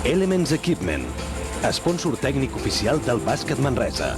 Elements Equipment, espònsor tècnic oficial del bàsquet Manresa.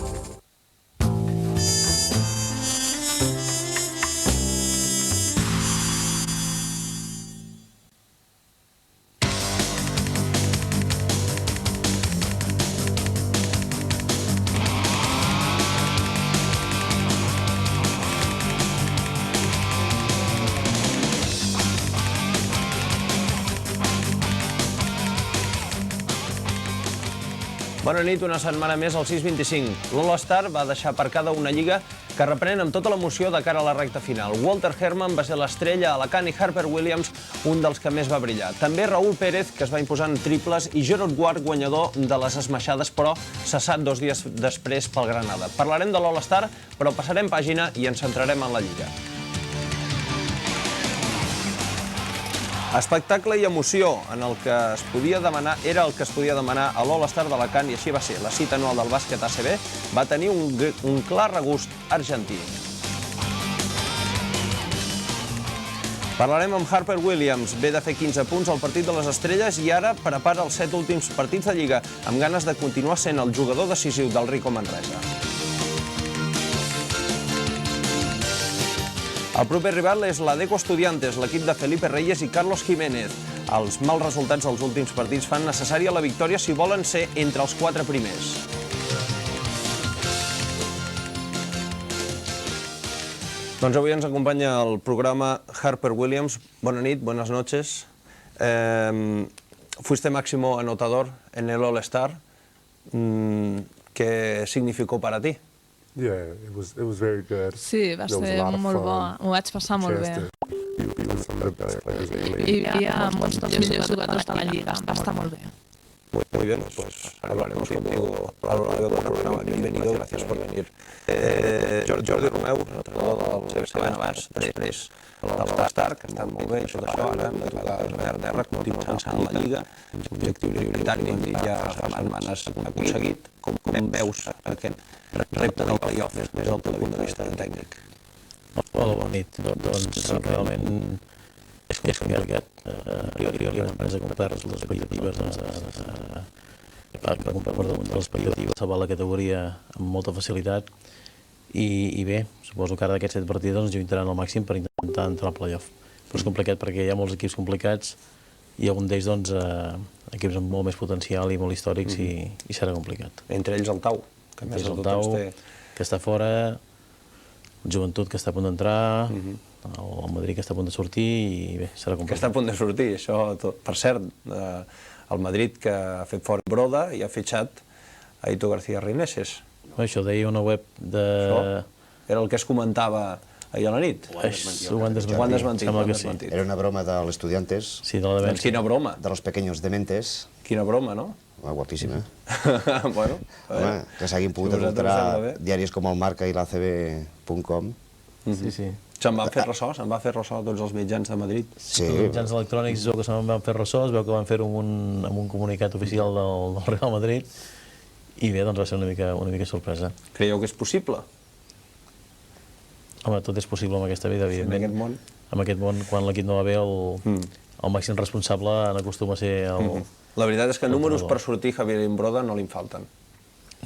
Bona nit, una setmana més al 6:25. L'All-Star va deixar aparcada una lliga que reprèn amb tota l'emoció de cara a la recta final. Walter Herman va ser l'estrella a Alacant i Harper Williams, un dels que més va brillar. També Raúl Pérez, que es va imposar en triples, i Gerard Ward, guanyador de les esmaixades, però cessat 2 dies després pel Granada. Parlarem de l'All-Star, però passarem pàgina i ens centrarem en la lliga. Espectacle i emoció en el que es podia demanar, era el que es podia demanar a l'All-Star d'Alacant, i així va ser. La cita anual del bàsquet ACB va tenir un clar regust argentí. Parlarem amb Harper Williams. Ve de fer 15 punts al partit de les estrelles i ara prepara els 7 últims partits de Lliga amb ganes de continuar sent el jugador decisiu del Rico Manresa. El proper rival és l'Adeco Estudiantes, l'equip de Felipe Reyes i Carlos Jiménez. Els mals resultats dels últims partits fan necessària la victòria si volen ser entre els 4 primers. Doncs avui ens acompanya el programa Harper Williams. Bona nit, buenas noches. Fuiste máximo anotador en el All-Star. ¿Qué significó para ti? Yeah, it was very good. Sí, va ser molt bo. Ho vaig passar molt bé. Hi havia molts dels millors jugadors de la Lliga. Va estar molt bé. Muy bien, pues hablaremos contigo a lo largo del programa. Bienvenido, gracias por venir. Jordi Romeu, entrenador del CBC abans, després del All-Star, que està molt bé, això d'això, ara hem de tocar el terra, continuar avançant la Lliga, objectiu prioritari, hem dit ja fa setmanes aconseguit. Com veus aquest repte del playoff des del teu punt de vista tècnic? Hola, bona nit. Doncs realment és complicat. L'empresa que compleix les expectatives, que compleix les expectatives, salvar la categoria amb molta facilitat i bé, suposo que ara d'aquests 7 partits ens lluitaran al màxim per intentar entrar al playoff. Però és complicat perquè hi ha molts equips complicats i algun d'ells equips amb molt més potencial i molt històrics i serà complicat. Entre ells el Tau, que més el Tau, que està fora, el Joventut, que està a punt d'entrar, el Madrid, que està a punt de sortir, i bé, serà complicat. Que està a punt de sortir, això, per cert, el Madrid, que ha fet fora Broda i ha fitxat a Ito García Reineses. Això deia una web de... Era el que es comentava ahir a la nit. Ho han desmentit. Era una broma de los estudiantes. Sí, de la Doncs quina broma. De los pequeños dementes. Quina broma, no? Guapíssima. Bueno, que s'hagin pogut adulterar diaris com el Marca i l'ACB.com. Sí. Se'n van fer ressò tots els mitjans de Madrid. Sí. Els mitjans electrònics que se'n van fer ressò, es veu que van fer-ho amb un comunicat oficial del Real Madrid i bé, doncs va ser una mica sorpresa. Creieu que és possible? Home, tot és possible en aquesta vida, evidentment. En aquest món? En aquest món, quan l'equip no va bé, el màxim responsable n'acostuma a ser el... La veritat és que números per sortir Javier Imbroda no li'n falten.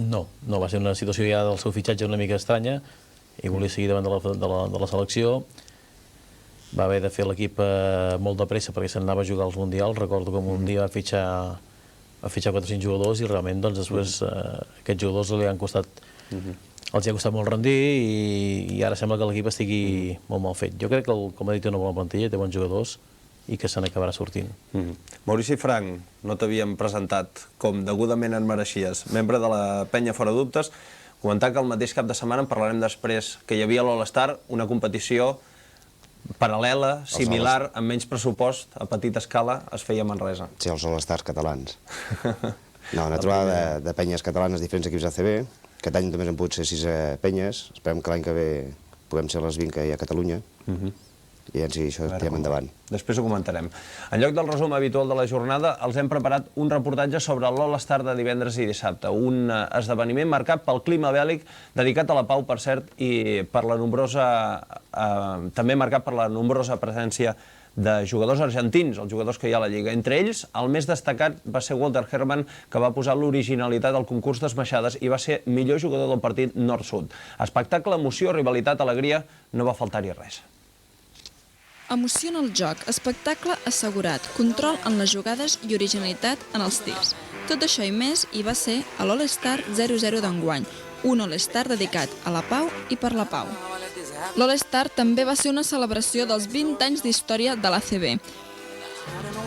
No, va ser una situació ja del seu fitxatge una mica estranya i volia seguir davant de la selecció. Va haver de fer l'equip molt de pressa perquè se'n anava a jugar als Mundials. Recordo que un dia va fitxar 4 o 5 jugadors i realment doncs, després aquests jugadors els ha costat molt rendir i ara sembla que l'equip estigui molt mal fet. Jo crec que el Madrid té una bona plantilla, té bons jugadors i que se n'acabarà sortint. Maurici Frank, no t'havíem presentat com degudament en mereixies, membre de la Penya Fora Dubtes. Comentar que el mateix cap de setmana en parlarem després, que hi havia l'All-Star, una competició paral·lela, similar, amb menys pressupost, a petita escala, es feia a Manresa. Sí, els All-Stars catalans. No, una trobada de penyes catalanes, diferents equips ACB. Aquest any només han pogut ser 6 penyes. Esperem que l'any que ve puguem ser les 20 que hi ha a Catalunya. I si això tirem endavant. Després ho comentarem. En lloc del resum habitual de la jornada, els hem preparat un reportatge sobre l'All-Star de divendres i dissabte, un esdeveniment marcat pel clima bèl·lic, dedicat a la pau, per cert, i per la nombrosa, també marcat per la nombrosa presència de jugadors argentins, els jugadors que hi ha a la Lliga. Entre ells, el més destacat va ser Walter Herrmann, que va posar l'originalitat al concurs d'esmaixades i va ser millor jugador del partit nord-sud. Espectacle, emoció, rivalitat, alegria, no va faltar-hi res. Emoció en el joc, espectacle assegurat, control en les jugades i originalitat en els tirs. Tot això i més hi va ser a l'All-Star 00 d'enguany, un All-Star dedicat a la pau i per la pau. L'All-Star també va ser una celebració dels 20 anys d'història de l'ACB.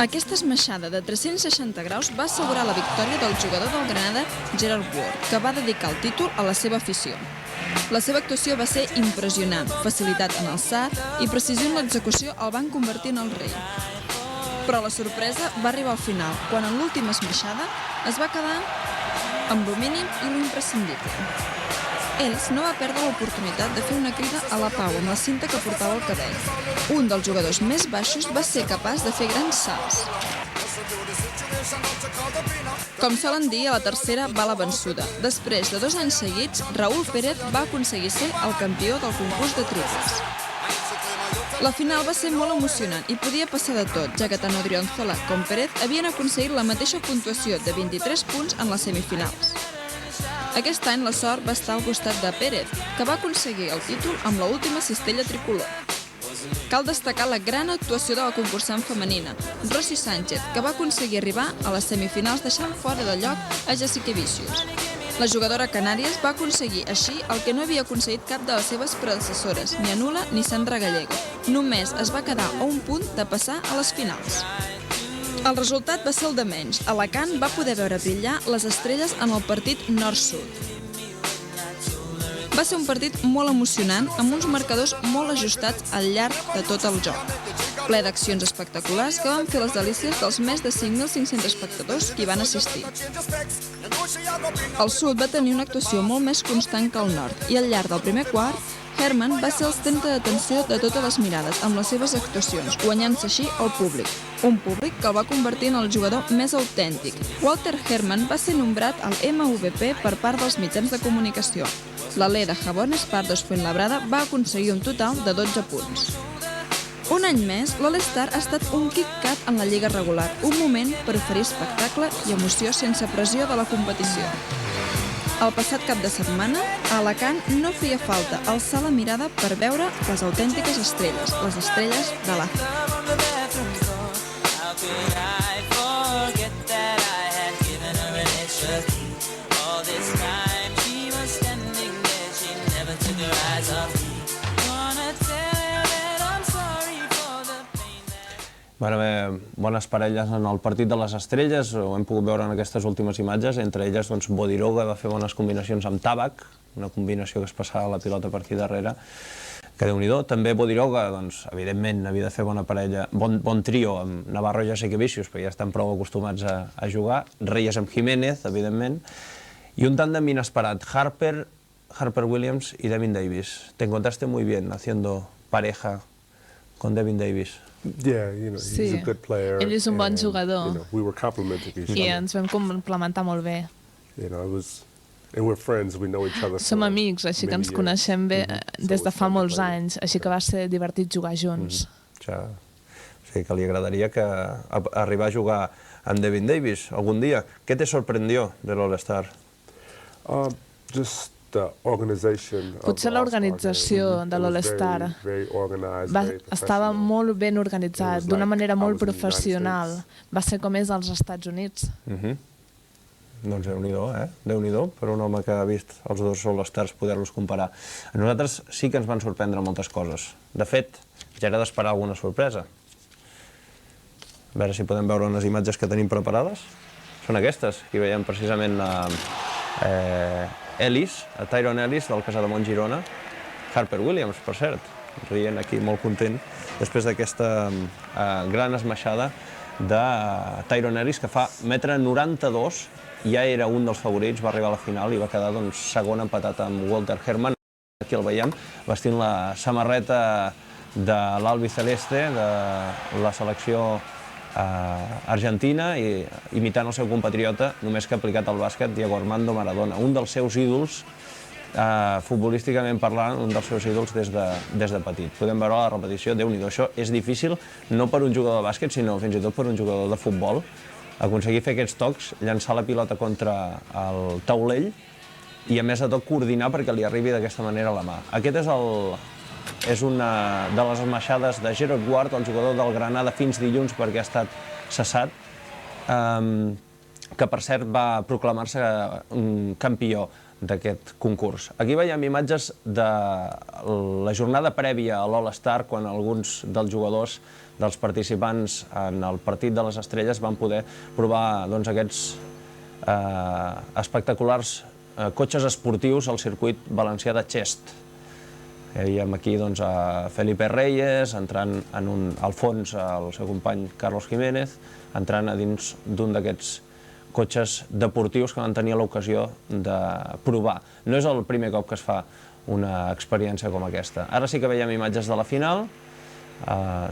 Aquesta esmaixada de 360 graus va assegurar la victòria del jugador del Granada, Gerard Ward, que va dedicar el títol a la seva afició. La seva actuació va ser impressionant, facilitat en el salt i precisió en l'execució el van convertir en el rei. Però la sorpresa va arribar al final, quan en l'última esmaixada es va quedar amb lo mínim i lo imprescindible. Ells no va perdre l'oportunitat de fer una crida a la pau amb la cinta que portava al cabell. Un dels jugadors més baixos va ser capaç de fer grans salts. Com solen dir, a la tercera va la vençuda. Després de 2 anys seguits, Raúl Pérez va aconseguir ser el campió del concurs de triples. La final va ser molt emocionant i podia passar de tot, ja que tant Odriozola com Pérez havien aconseguit la mateixa puntuació de 23 punts en les semifinals. Aquest any la sort va estar al costat de Pérez, que va aconseguir el títol amb l'última cistella tricolor. Cal destacar la gran actuació de la concursant femenina, Rosy Sánchez, que va aconseguir arribar a les semifinals deixant fora de lloc a Jasikevičius. La jugadora canàries va aconseguir així el que no havia aconseguit cap de les seves predecessores, ni Anula ni Sandra Gallego. Només es va quedar a un punt de passar a les finals. El resultat va ser el de menys. Alacant va poder veure brillar les estrelles en el partit nord-sud. Va ser un partit molt emocionant, amb uns marcadors molt ajustats al llarg de tot el joc. Ple d'accions espectaculars que van fer les delícies dels més de 5.500 espectadors que hi van assistir. El sud va tenir una actuació molt més constant que el nord i al llarg del primer quart, Herrmann va ser el centre d'atenció de totes les mirades amb les seves actuacions, guanyant-se així el públic. Un públic que el va convertir en el jugador més autèntic. Walter Herrmann va ser nombrat al MVP per part dels mitjans de comunicació. L'alè de Jabones Pardos Fuenlabrada va aconseguir un total de 12 punts. Un any més, l'All-Star ha estat un Kit-Kat en la lliga regular, un moment per oferir espectacle i emoció sense pressió de la competició. El passat cap de setmana, a Alacant no feia falta alçar la mirada per veure les autèntiques estrelles, les estrelles de l'ACB. Van haver bones parelles en el partit de les estrelles, ho hem pogut veure en aquestes últimes imatges, entre elles Bodiroga va fer bones combinacions amb Tabac, una combinació que es passava la pilota per aquí darrere, que Déu-n'hi-do. També Bodiroga, evidentment, havia de fer bona parella, bon trio amb Navarro i Jasikevičius, perquè ja estan prou acostumats a jugar, Reyes amb Jiménez, evidentment, i un tàndem inesperat, Harper Williams y Devin Davis. Te encontraste muy bien haciendo pareja con Devin Davis. Yeah, he's a good player. Ell és un bon jugador. We were complementing each I other. ens vam complementar molt bé. And we're friends, we know each other. Som amics, així que ens coneixem bé des de fa molts anys, així que va ser divertit jugar junts. O sigui que li agradaria arribar a jugar amb Devin Davis algun dia. Què te sorprendió de l'All-Star? Just the organization. Potser l'organització de l'All-Star estava molt ben organitzat, d'una manera molt professional. Va ser com és als Estats Units. Doncs Déu-n'hi-do, Déu-n'hi-do, per un home que ha vist els dos All-Stars poder-los comparar. A nosaltres sí que ens van sorprendre moltes coses. De fet, ja era d'esperar alguna sorpresa. A veure si podem veure unes imatges que tenim preparades. Són aquestes. Aquí veiem precisament Ellis, a Tyron Ellis, del Casademont Girona. Harper Williams, per cert, rient aquí molt content, després d'aquesta gran esmaixada de Tyron Ellis, que fa 1,92 m, ja era un dels favorits, va arribar a la final i va quedar segon empatat amb Walter Herrmann. Aquí el veiem, vestint la samarreta de l'albiceleste, de la selecció argentina, i imitant el seu compatriota, només que aplicat al bàsquet, Diego Armando Maradona, un dels seus ídols futbolísticament parlant, un dels seus ídols des de petit. Podem veure la repetició, Déu-n'hi-do, això és difícil, no per un jugador de bàsquet, sinó fins i tot per un jugador de futbol, aconseguir fer aquests tocs, llançar la pilota contra el taulell i, a més de tot, coordinar perquè li arribi d'aquesta manera a la mà. Aquest és una de les esmaixades de Gerard Ward, el jugador del Granada fins dilluns perquè ha estat cessat, que per cert va proclamar-se un campió d'aquest concurs. Aquí veiem imatges de la jornada prèvia a l'All-Star, quan alguns dels jugadors, dels participants en el partit de les estrelles, van poder provar aquests espectaculars cotxes esportius al circuit valencià de Xest. Veiem aquí a Felipe Reyes, entrant al fons el seu company Carlos Jiménez, entrant a dins d'un d'aquests cotxes deportius que van tenir l'ocasió de provar. No és el primer cop que es fa una experiència com aquesta. Ara sí que veiem imatges de la final,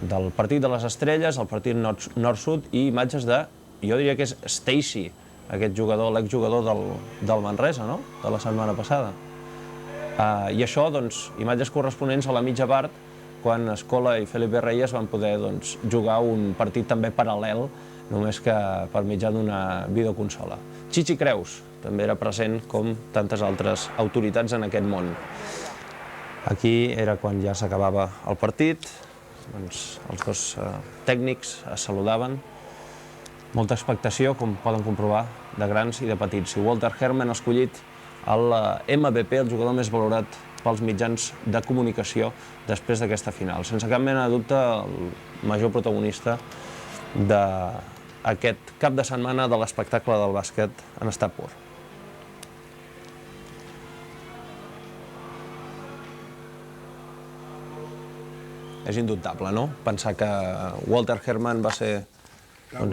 del partit de les estrelles, el partit nord-sud, i imatges de, jo diria que és Stacey, aquest jugador, l'exjugador del Manresa, no?, de la setmana passada. I això, imatges corresponents a la mitja part, quan Escola i Felipe Reyes van poder jugar un partit també paral·lel, només que per mitjà d'una videoconsola. Chichi Creus també era present, com tantes altres autoritats en aquest món. Aquí era quan ja s'acabava el partit, els dos tècnics es saludaven. Molta expectació, com poden comprovar, de grans i de petits. I Walter Herrmann ha escollit el MVP, el jugador més valorat pels mitjans de comunicació després d'aquesta final. Sense cap mena de dubte, el major protagonista d'aquest cap de setmana de l'espectacle del bàsquet en estat pur. És indubtable, no?, pensar que Walter Herrmann va ser... Va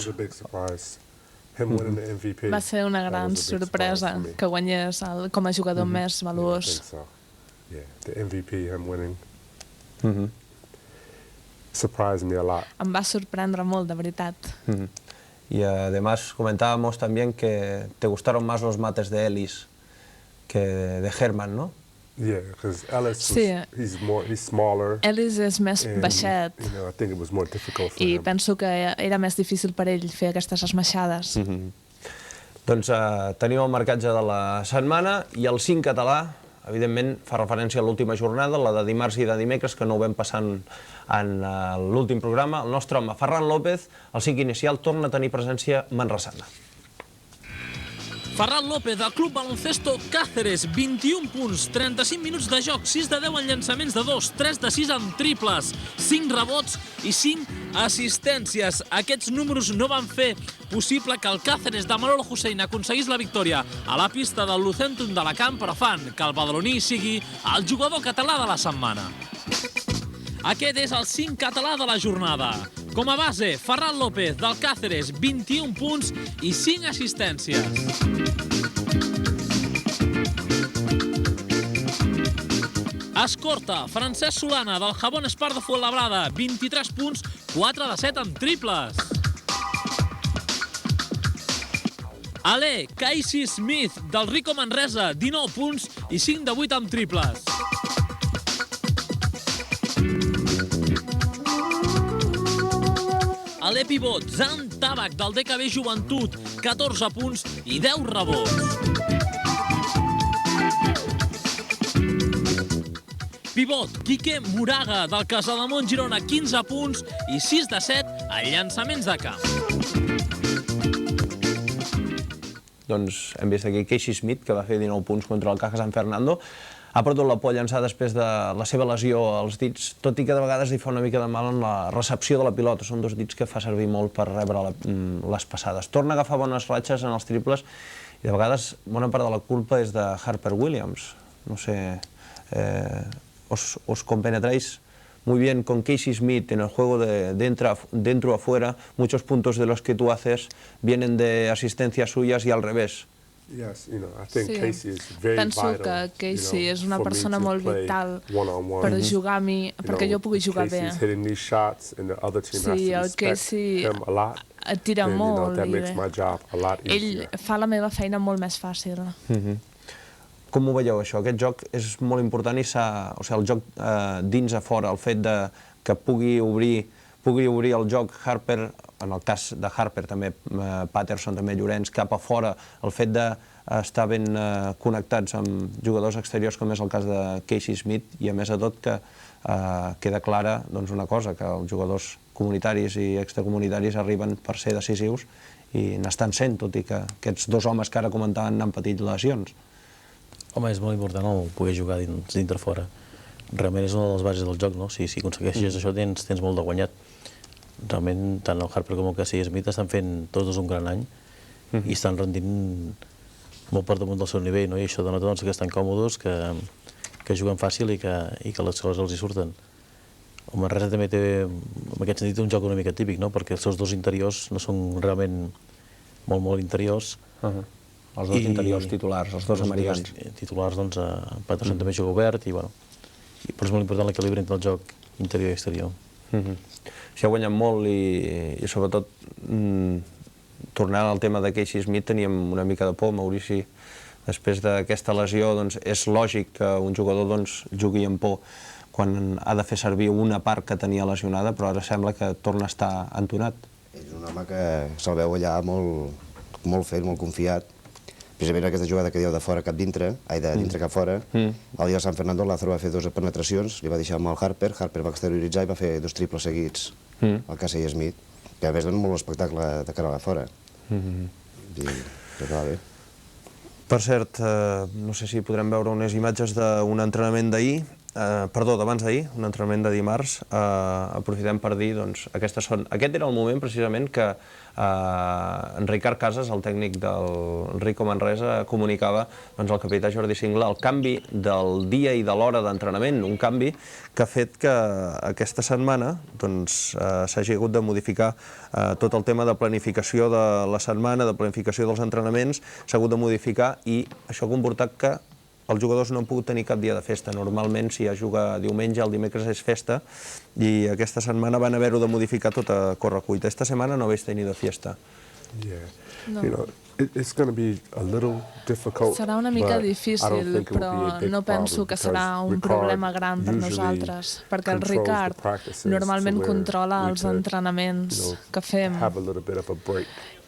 ser una gran sorpresa que guanyés com a jugador més valuós. The MVP, him winning. Surprised me a lot. Em va sorprendre molt, de veritat. Y además comentábamos también que te gustaron más los mates de Ellis que de Herrmann, ¿no? Yeah, because Ellis, he's smaller. Ellis és més baixet. I think it was more difficult for him. I penso que era més difícil per ell fer aquestes esmaixades. Doncs tenim el marcatge de la setmana i el 5 català, evidentment, fa referència a l'última jornada, la de dimarts i de dimecres, que no ho vam passar en l'últim programa. El nostre home, Ferran López, el 5 inicial, torna a tenir presència manresana. Ferran López, del Club Baloncesto Cáceres, 21 punts, 35 minuts de joc, 6 de 10 en llançaments de 2, 3 de 6 en triples, 5 rebots i 5 assistències. Aquests números no van fer possible que el Cáceres de Manolo Hussein aconseguís la victòria a la pista del Lucentum d'Alacant, però fan que el badaloní sigui el jugador català de la setmana. Aquest és el 5 català de la jornada. Com a base, Ferran López, del Cáceres, 21 punts i 5 assistències. Escorta, Francesc Solana, del Jabón Espar de Fuenlabrada, 23 punts, 4 de 7 en triples. Ale, Casey Smith, del Rico Manresa, 19 punts i 5 de 8 en triples. Ale pivot, Zan Tabac, del DKB Joventut, 14 punts i 10 rebots. Pivot, Quique Moraga, del Casademont Girona, 15 punts i 6 de 7 a llançaments de camp. Doncs hem vist aquí Casey Smith, que va fer 19 punts contra el Caja San Fernando. Ha perdut la por a llançar després de la seva lesió als dits, tot i que de vegades li fa una mica de mal en la recepció de la pilota. Són dos dits que fa servir molt per rebre les passades. Torna a agafar bones ratxes en els triples i de vegades bona part de la culpa és de Harper Williams. No sé, os compenetráis muy bien con Casey Smith en el juego de dentro afuera. Muchos puntos de los que tú haces vienen de asistencias suyas y al revés. Yes, I think Casey is very vital. Penso que Casey és una persona molt vital per jugar a mi, perquè jo pugui jugar bé. Sí, el Casey tira molt i ell fa la meva feina molt més fàcil. Com ho veieu, això? Aquest joc és molt important i el joc dins a fora, el fet que pugui obrir el joc Harper, en el cas de Harper també Patterson, també Llorenç, cap a fora, el fet d'estar ben connectats amb jugadors exteriors com és el cas de Casey Smith, i a més de tot que queda clara una cosa, que els jugadors comunitaris i extracomunitaris arriben per ser decisius i n'estan sent, tot i que aquests dos homes que ara comentaven han patit lesions. Home, és molt important el poder jugar dintre fora. Realment és una de les bases del joc, no? Si aconsegueixes això tens molt de guanyat. Realment, tant el Harper com el Casey Smith estan fent tots dos un gran any i estan rendint molt per damunt del seu nivell, no? I això denota que estan còmodes, que juguen fàcil i que les coses els hi surten. El Manresa també té, en aquest sentit, un joc una mica típic, no? Perquè els seus dos interiors no són realment molt interiors. Els dos interiors titulars, els dos americans. Titulars, doncs, Patterson també juga obert, però és molt important l'equilibri entre el joc interior i exterior. S'hi ha guanyat molt i sobretot, tornant al tema de Casey Smith, teníem una mica de por, Maurici. Després d'aquesta lesió, és lògic que un jugador jugui amb por quan ha de fer servir una part que tenia lesionada, però ara sembla que torna a estar entonat. És un home que se'l veu allà molt fet, molt confiat. Precisament aquesta jugada que dieu de fora cap dintre, de dintre cap fora, el dia de San Fernando el Lázaro va fer 2 penetracions, li va deixar amb el Harper va exterioritzar i va fer 2 triples seguits al Casey Smith, que a més dona molt espectacle de cara a fora. I acaba bé. Per cert, no sé si podrem veure unes imatges d'un entrenament d'ahir, d'abans d'ahir, un entrenament de dimarts. Aprofitem per dir, aquest era el moment precisament que en Ricard Casas, el tècnic del Rico Manresa, comunicava al capità Jordi Singla el canvi del dia i de l'hora d'entrenament, un canvi que ha fet que aquesta setmana s'hagi hagut de modificar tot el tema de planificació de la setmana, de planificació dels entrenaments, s'ha hagut de modificar i això ha comportat que els jugadors no han pogut tenir cap dia de festa. Normalment, si ja juga diumenge, el dimecres és festa, i aquesta setmana van haver-ho de modificar tot a correcuita. Esta setmana no habéis tenido fiesta. Serà una mica difícil, però no penso que serà un problema gran per nosaltres, perquè el Ricard normalment controla els entrenaments que fem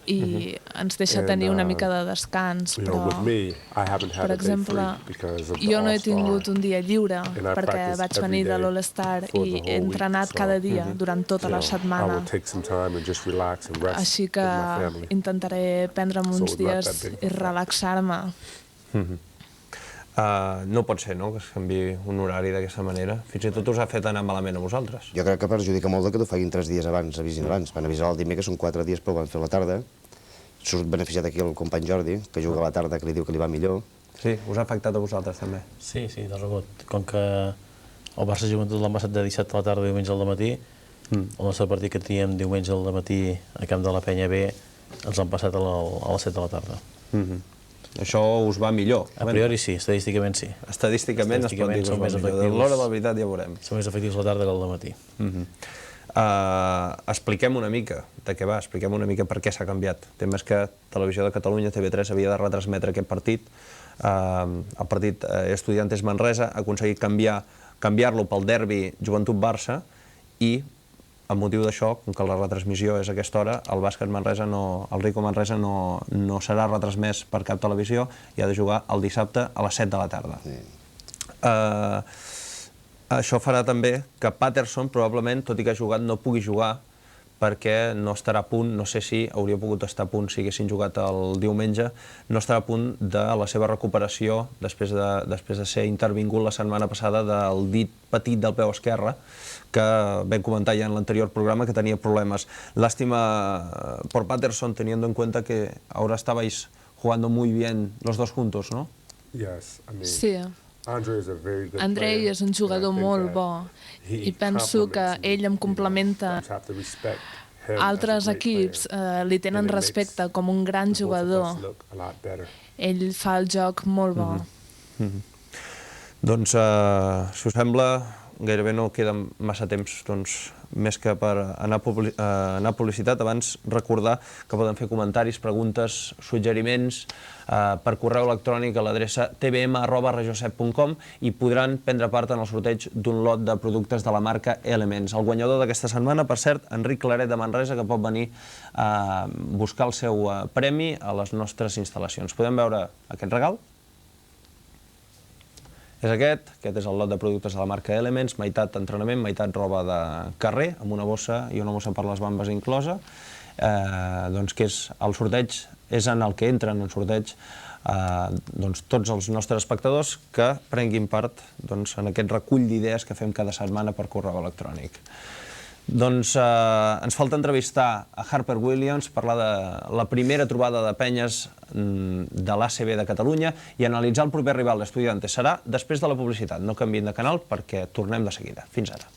i ens deixa tenir una mica de descans, però, per exemple, jo no he tingut un dia lliure perquè vaig venir de l'All-Star i he entrenat cada dia durant tota la setmana. Així que intentaré prendre'm uns dies i relaxar-me. No pot ser, no?, que es canviï un horari d'aquesta manera. Fins i tot us ha fet anar malament a vosaltres. Jo crec que perjudica molt que t'ho facin 3 dies abans, avisin abans. Van avisar el dimecres, són 4 dies, però ho van fer a la tarda. Surt beneficiat aquí el company Jordi, que juga a la tarda, que li diu que li va millor. Sí, us ha afectat a vosaltres també. Sí, de rebot. Com que el Barça Joventut l'han passat de dissabte a la tarda i diumenge al matí, el nostre partit que teníem diumenge al matí a camp de la Penya B ens l'han passat a les 7 de la tarda. Això us va millor? A priori sí, estadísticament sí. Estadísticament es pot dir que us va millor. A l'hora de la veritat ja veurem. Som més efectius a la tarda que al matí. Expliquem una mica de què va, expliquem una mica per què s'ha canviat. El tema és que Televisió de Catalunya, TV3, havia de retransmetre aquest partit. El partit Estudiantes Manresa ha aconseguit canviar-lo pel derbi Joventut-Barça i, amb motiu d'això, com que la retransmissió és a aquesta hora, el bàsquet Manresa, el Rico Manresa no serà retransmès per cap televisió i ha de jugar el dissabte a les 7 de la tarda. Això farà també que Patterson, probablement, tot i que ha jugat, no pugui jugar perquè no estarà a punt, no sé si hauria pogut estar a punt si haguessin jugat el diumenge, no estarà a punt de la seva recuperació després de ser intervingut la setmana passada del dit petit del peu esquerre, que vam comentar ja en l'anterior programa que tenia problemes. Lástima por Patterson, teniendo en cuenta que ahora estabais jugando muy bien los dos juntos, ¿no? Sí. Andrei és un jugador molt bo i penso que ell em complementa. Altres equips li tenen respecte com un gran jugador. Ell fa el joc molt bo. Doncs, si us sembla, gairebé no queda massa temps més que per anar a publicitat. Abans recordar que poden fer comentaris, preguntes, suggeriments per correu electrònic a l'adreça tbm@radiosep.com i podran prendre part en el sorteig d'un lot de productes de la marca Elements. El guanyador d'aquesta setmana, per cert, Enric Claret de Manresa, que pot venir a buscar el seu premi a les nostres instal·lacions. Podem veure aquest regal? És aquest és el lot de productes de la marca Elements, meitat entrenament, meitat roba de carrer, amb una bossa i una bossa per les bambes inclosa, que és el sorteig, és en el que entren en sorteig tots els nostres espectadors que prenguin part en aquest recull d'idees que fem cada setmana per correu electrònic. Doncs ens falta entrevistar a Harper Williams, parlar de la primera trobada de penyes de l'ACB de Catalunya i analitzar el proper rival d'Estudiantes. Serà després de la publicitat. No canviïn de canal perquè tornem de seguida. Fins ara.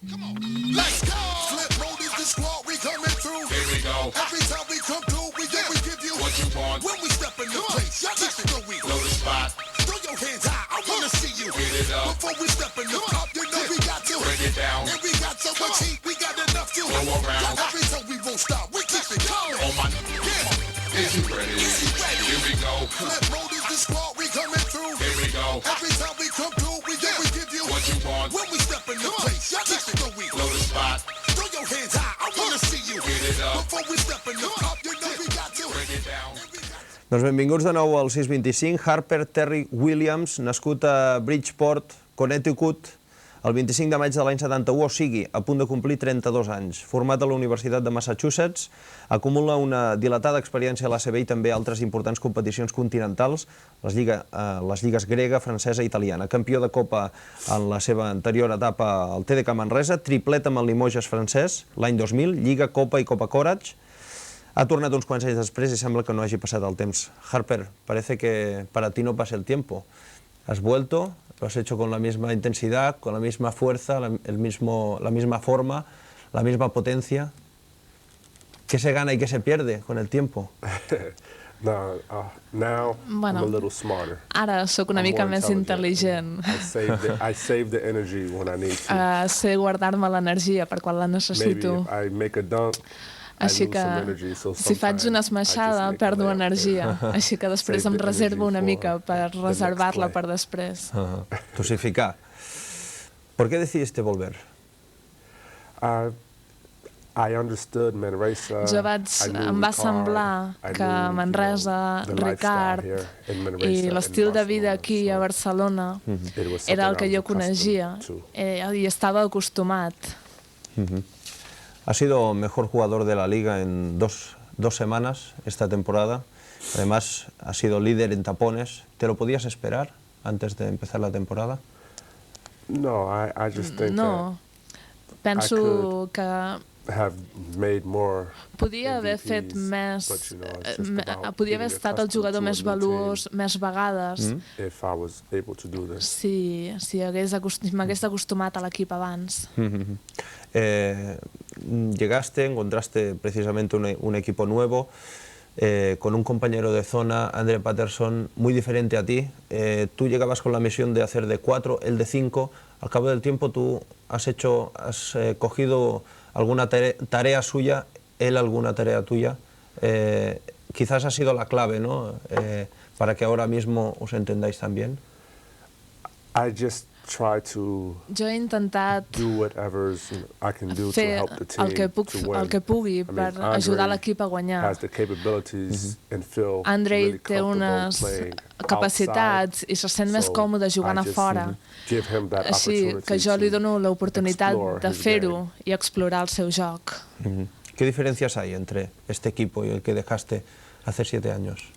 Come on, let's go! Flip mode is the squad, we coming through. Here we go. Every time we come through, we give you what you want. When we step in the place, y'all listen to we blow the spot. Throw your hands high, I wanna see you. Get it up. Before we step in the club, you know we got to bring it down. And we got so much heat, we got enough to go around. Every time we won't stop, we keep it going. Oh my, yeah. Is he ready? Is he ready? Here we go. Flip mode is the squad, we coming through. Here we go. Every time we come through, we give you what you want. When we step in the place, y'all listen to we blow the spot. Throw your hands high, I wanna see you. Get it up. Before we step in the club, you know we got to bring it down. Doncs benvinguts de nou al 625. Harper Terry Williams, nascut a Bridgeport, Connecticut, el 25 de maig de l'any 71, o sigui, a punt de complir 32 anys. Format a la Universitat de Massachusetts, acumula una dilatada experiència a l'ACB i també altres importants competicions continentals, les lligues grega, francesa i italiana. Campió de Copa en la seva anterior etapa al TDK Manresa, triplet amb el Limoges francès l'any 2000, Lliga, Copa i Copa Courage. Ha tornat uns quants anys després i sembla que no hagi passat el temps. Harper, parece que para ti no pasa el tiempo. Has vuelto, lo has hecho con la misma intensidad, con la misma fuerza, la misma forma, la misma potencia. ¿Qué se gana y qué se pierde con el tiempo? Now I'm a little smarter. Ara sóc una mica més intel·ligent. I save the energy when I need to. Sé guardar-me l'energia per quan la necessito. Maybe if I make a dunk, així que, si faig una esmaixada, perdo energia. Així que després em reservo una mica per reservar-la per després. Dosificar. ¿Por qué decidiste volver? I understood Manresa. Em va semblar que Manresa, Ricard i l'estil de vida aquí a Barcelona era el que jo coneixia i estava acostumat. Ha sido mejor jugador de la Liga en dos semanas esta temporada. Además, ha sido líder en tapones. ¿Te lo podías esperar antes de empezar la temporada? No, I just think no. Penso que podia haver fet més, podia haver estat el jugador més valuós més vegades si m'hagués acostumat a l'equip abans. Llegaste, encontraste precisamente un equipo nuevo, con un compañero de zona, Andre Patterson, muy diferente a ti. Tú llegabas con la misión de hacer de 4, él de 5. Al cabo del tiempo tú has cogido alguna tarea suya, él alguna tarea tuya. Quizás ha sido la clave, ¿no? Para que ahora mismo os entendáis tan bien. Jo he intentat fer el que pugui per ajudar l'equip a guanyar. Andrei té unes capacitats i se sent més còmode jugant a fora. Així que jo li dono l'oportunitat de fer-ho i explorar el seu joc. ¿Qué diferencias hay entre este equipo y el que dejaste hace 7 años?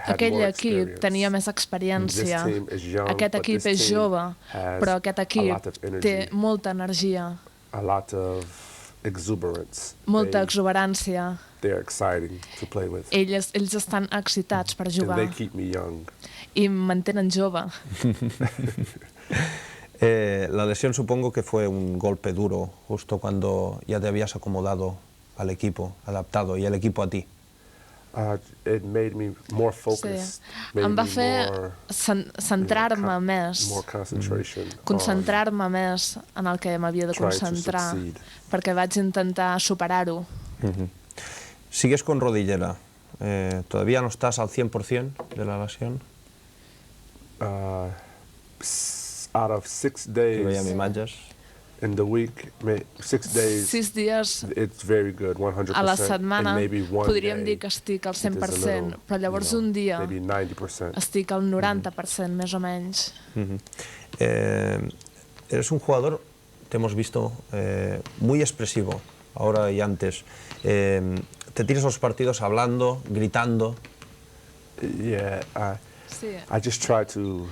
Aquell equip tenia més experiència. Aquest equip és jove, però aquest equip té molta energia, molta exuberància. Ells estan excitats per jugar i em mantenen jove. La lesión supongo que fue un golpe duro, justo cuando ya te habías acomodado al equipo, adaptado, y el equipo a ti. It made me more focused. Em va fer centrar-me més, concentrar-me més en el que m'havia de concentrar, perquè vaig intentar superar-ho. Sigues con rodillera. ¿Todavía no estás al 100% de la lesión? Out of 6 days in the week, 6 days, 6 dies it's very good, 100%. A la setmana podríem dir que day, estic al 100%, però llavors un dia estic al 90%, més o menys. Eres un jugador, te hemos visto, muy expresivo, ahora y antes. Te tiras los partidos hablando, gritando. Yeah, I just try to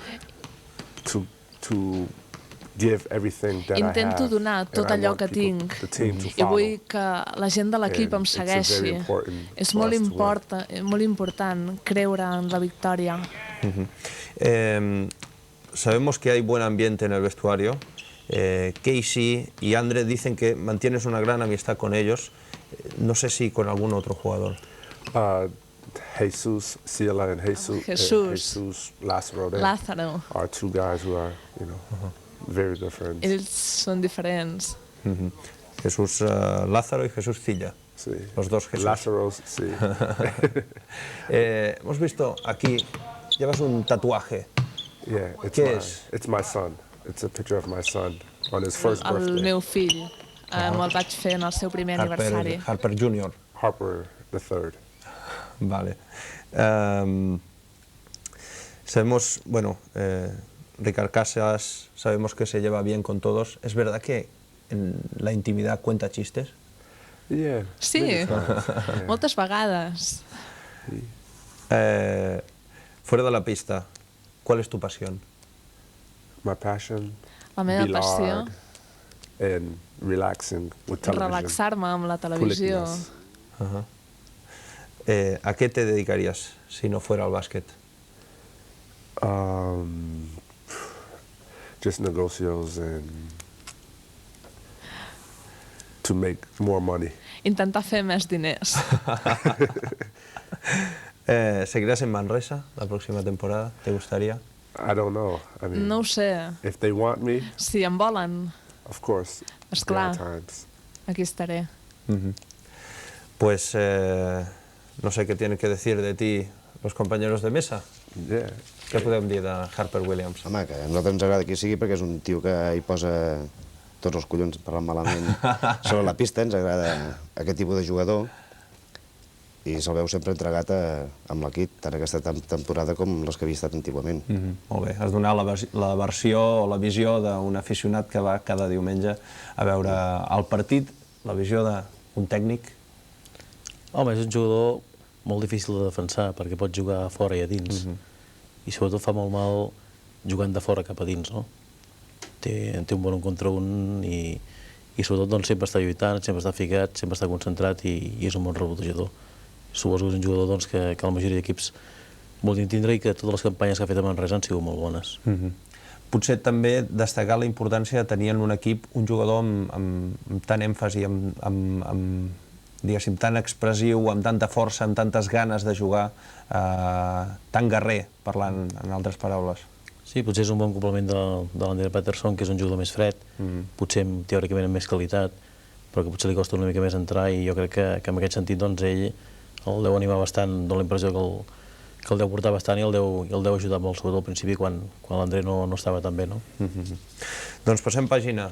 give everything that Intento I have, donar tot allò que tinc i vull que la gent de l'equip em segueixi. És molt important creure en la victòria. Sabemos que hay buen ambiente en el vestuario. Casey y Andre dicen que mantienes una gran amistad con ellos. No sé si con algún otro jugador. Jesus, Ciela and Jesus Lázaro are two guys who are, very good friends. Ells són diferents. Jesús Lázaro y Jesús Cilla. Sí. Los dos Jesús. Lázaro, sí. Hemos visto aquí, llevas un tatuaje. Yeah, it's my son. It's a picture of my son on his first birthday. El meu fill. Me'l vaig fer en el seu primer aniversari. Harper Jr. Harper III. Vale. Sabemos, Ricard Casas, sabemos que se lleva bien con todos. ¿Es verdad que en la intimidad cuenta chistes? Yeah. Sí, moltes vegades. Fuera de la pista, ¿cuál es tu pasión? My passion, la meva passió, and relaxing with television. Relaxar-me amb la televisió. ¿A qué te dedicarías si no fuera al bàsquet? Just negocios and to make more money. Intentar fer més diners. ¿Seguirás en Manresa la próxima temporada? ¿Te gustaría? I don't know. I mean, no ho sé. If they want me, si em volen, of course, esclar, aquí estaré. Pues no sé qué tienen que decir de ti los compañeros de mesa. Yeah. Què podem dir de Harper Williams? Home, que a nosaltres ens agrada qui sigui perquè és un tio que hi posa tots els collons parlant malament sobre la pista, ens agrada aquest tipus de jugador i se'l veu sempre entregat amb l'equip, tant aquesta temporada com les que havia estat antigament. Molt bé, has donat la versió o la visió d'un aficionat que va cada diumenge a veure el partit, la visió d'un tècnic. Home, és un jugador molt difícil de defensar perquè pot jugar a fora i a dins i sobretot fa molt mal jugant de fora cap a dins, no? Té un bon contra un i sobretot doncs, sempre està lluitant, sempre està ficat, sempre està concentrat i és un bon rebotejador. Suposo que és un jugador doncs, que la majoria d'equips voldrien tindre i que totes les campanyes que ha fet a Manresa han sigut molt bones. Potser també destacar la importància de tenir en un equip un jugador amb tant èmfasi, diguéssim, tan expressiu, amb tanta força, amb tantes ganes de jugar, tan guerrer, parlant en altres paraules. Sí, potser és un bon complement de l'Andrea Patterson, que és un jugador més fred, potser teòricament amb més qualitat, però que potser li costa una mica més entrar i jo crec que en aquest sentit doncs, ell el deu animar bastant, dona la impressió que el deu portar bastant i el deu ajudar molt, sobretot al principi, quan l'André no estava tan bé, no? Doncs passem pàgina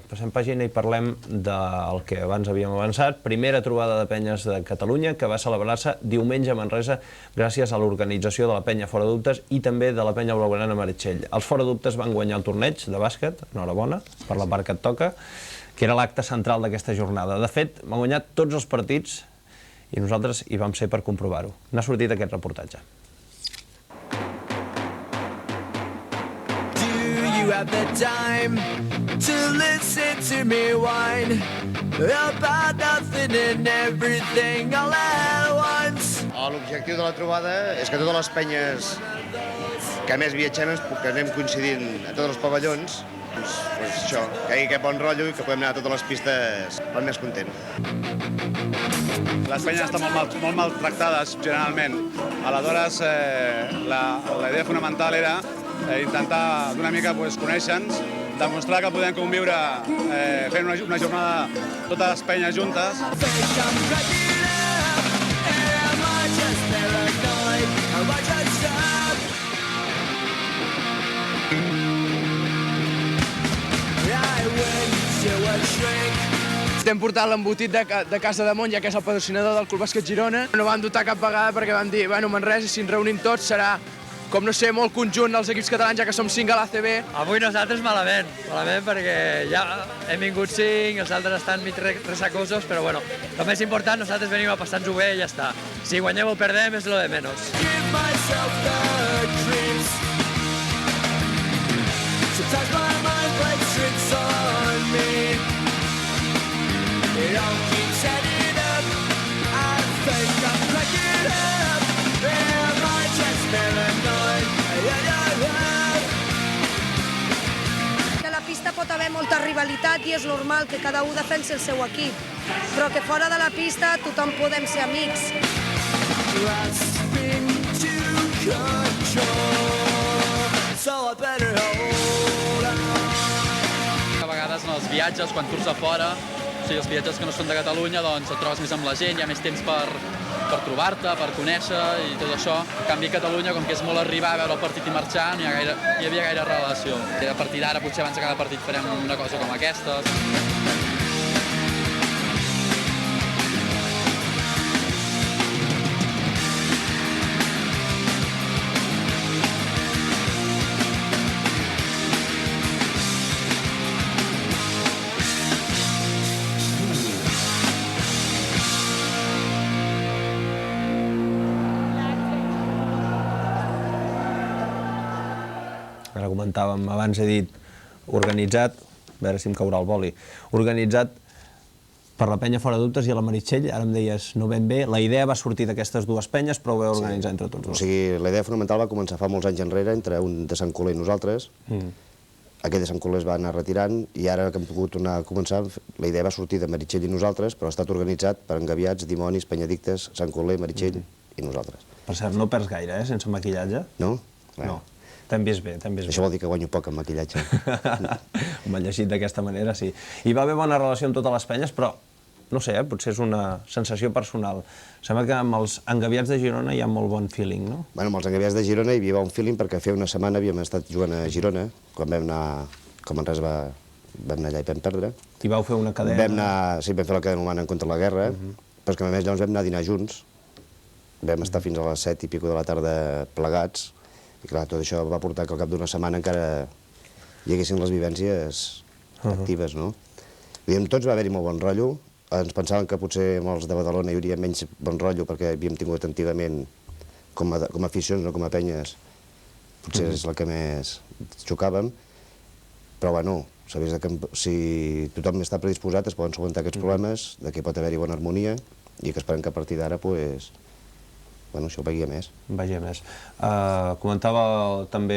i parlem del que abans havíem avançat. Primera trobada de penyes de Catalunya, que va celebrar-se diumenge a Manresa gràcies a l'organització de la penya Fora Dubtes i també de la penya blaugrana Meritxell. Els Fora Dubtes van guanyar el torneig de bàsquet, enhorabona, per la part que et toca, que era l'acte central d'aquesta jornada. De fet, van guanyar tots els partits i nosaltres hi vam ser per comprovar-ho. N'ha sortit aquest reportatge. You have the time to listen to me whine about nothing and everything all at once. L'objectiu de la trobada és que totes les penyes que més viatgem, que anem coincidint a tots els pavellons, Això, que hi hagi aquest bon rotllo i que podem anar a totes les pistes molt més contents. Les penyes estan molt maltractades, generalment. Aleshores, la idea fonamental era intentar d'una mica conèixer-nos, demostrar que podem conviure fent una jornada totes les penyes juntes. Estem portant l'embotit de Casa de Montja, que és el patrocinador del Club Bàsquet Girona. No van dotar cap vegada perquè van dir, bueno, Manresa, si ens reunim tots serà, com no sé, molt conjunt dels equips catalans, ja que som 5 a l'ACB. Avui nosaltres malament perquè ja hem vingut 5, els altres estan mig resacosos, però bueno, el més important, nosaltres venim a passar-nos-ho bé i ja està. Si guanyem o perdem és lo de menos. Sometimes my mind plays tricks on me. It all keeps adding up. I think I'm cracking up. Am I just paranoid? Que a la pista pot haver molta rivalitat i és normal que cada un defensi el seu equip, però que fora de la pista tothom podem ser amics. Grasping to control, so I better hold on. A vegades en els viatges, quan surts a fora, o sigui, els viatges que no són de Catalunya, doncs et trobes més amb la gent, hi ha més temps per trobar-te, per conèixer i tot això. En canvi, a Catalunya, com que és molt arribar a veure el partit i marxar, no hi havia gaire relació. A partir d'ara, potser abans de cada partit farem una cosa com aquesta. Ara comentàvem, abans he dit organitzat, a veure si em caurà el boli, organitzat per la penya Fora Dubtes i a la Meritxell, ara em deies no ben bé, la idea va sortir d'aquestes dues penyes, però ho vau organitzar entre tots dos. O sigui, la idea fonamental va començar fa molts anys enrere, entre un de Sant Coler i nosaltres. Aquell de Sant Coler es va anar retirant i ara que hem pogut tornar a començar, la idea va sortir de Meritxell i nosaltres, però ha estat organitzat per Engabiats, Dimonis, Penyedictes, Sant Coler, Meritxell i nosaltres. Per cert, no perds gaire, sense maquillatge? No? No. T'hem vist bé, t'hem vist bé. Això vol dir que guanyo poc en maquillatge. M'ha llegit d'aquesta manera, sí. Hi va haver bona relació amb totes les penyes, però, no sé, potser és una sensació personal. Sembla que amb els Engabiats de Girona hi ha molt bon feeling, no? Bueno, amb els Engabiats de Girona hi havia un feeling perquè feia una setmana havíem estat jugant a Girona, quan vam anar, com en res vam anar allà i vam perdre. I vau fer una cadena? Sí, vam fer la cadena humana en contra la guerra, però és que a més llavors vam anar a dinar junts, vam estar fins a les 7 i pico de la tarda plegats, i clar, tot això va portar que al cap d'una setmana encara hi haguessin les vivències actives, no? Vull dir, amb tots va haver-hi molt bon rotllo, ens pensàvem que potser amb els de Badalona hi hauria menys bon rotllo perquè havíem tingut antigament com a aficions, no com a penyes, potser és la que més xocàvem, però bueno, s'ha vist que si tothom està predisposat es poden solucionar aquests problemes, que pot haver-hi bona harmonia i que esperem que a partir d'ara, doncs, bueno, això vagi a més. Vagi a més. Comentava també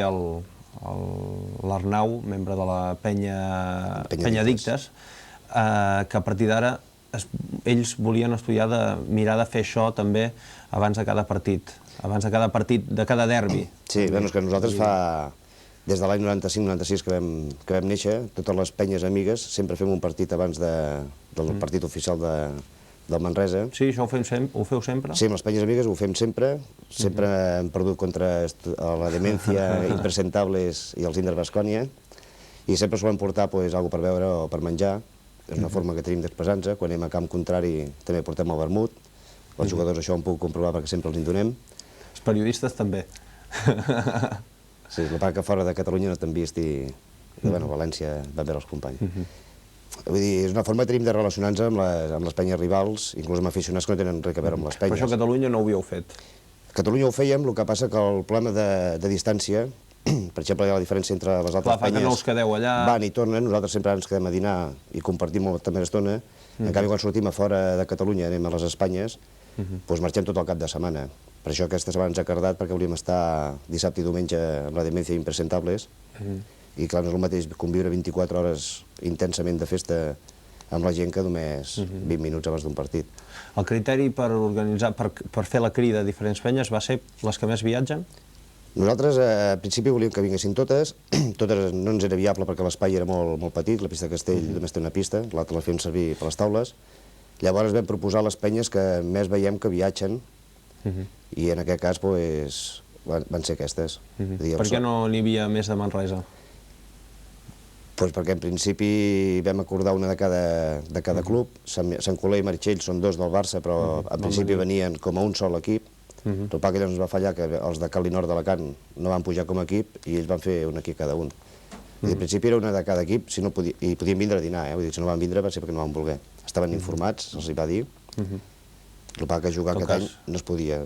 l'Arnau, membre de la Penyedictes, que a partir d'ara ells volien estudiar de mirar de fer això també abans de cada partit, de cada derbi. Sí, és que nosaltres des de l'any 95-96 que vam néixer, totes les penyes amigues sempre fem un partit abans del partit oficial del Manresa. Sí, això ho feu sempre? Sí, amb les penyes amigues ho fem sempre. Sempre hem perdut contra la Demencia, Impresentables i els Inder Bascònia. I sempre solem portar alguna per beure o per menjar. És una forma que tenim d'expressar-nos. Quan anem a camp contrari també portem el vermut. Els jugadors això ho han pogut comprovar perquè sempre els en donem. Els periodistes també. Sí, la part que fora de Catalunya no t'han vist i a València van veure els companys. Vull dir, és una forma que tenim de relacionar-nos amb les penyes rivals, inclús amb aficionats que no tenen res a veure amb les penyes. Però això a Catalunya no ho havíeu fet? A Catalunya ho fèiem, el que passa que el problema de distància, per exemple, hi ha la diferència entre les altres penyes... Clar, que no us quedeu allà... Van i tornen, nosaltres sempre ens quedem a dinar i compartim molta més estona. En canvi, quan sortim a fora de Catalunya, anem a les Espanyes, doncs marxem tot el cap de setmana. Per això aquesta setmana ens ha cardat, perquè volíem estar dissabte i diumenge amb la Demencia Impresentables, I clar, no és el mateix conviure 24 hores intensament de festa amb la gent que només 20 minuts abans d'un partit. El criteri per organitzar, per fer la crida a diferents penyes va ser les que més viatgen? Nosaltres, a principi, volíem que vinguessin totes. Totes no ens era viable perquè l'espai era molt petit, la pista de Castell només té una pista, l'altra la fem servir per les taules. Llavors vam proposar les penyes que més veiem que viatgen, i en aquest cas van ser aquestes. Per què no n'hi havia més de Manresa? Perquè en principi vam acordar una de cada club. Sant Coler i Meritxell són dos del Barça, però en principi venien com a un sol equip. El que llavors ens va fallar que els de Cal i Nord d'Alacant no van pujar com a equip i ells van fer un equip cada un. En principi era una de cada equip i podien vindre a dinar, si no van vindre va ser perquè no van voler. Estaven informats, se'ls va dir. El que jugar aquest any no es podia.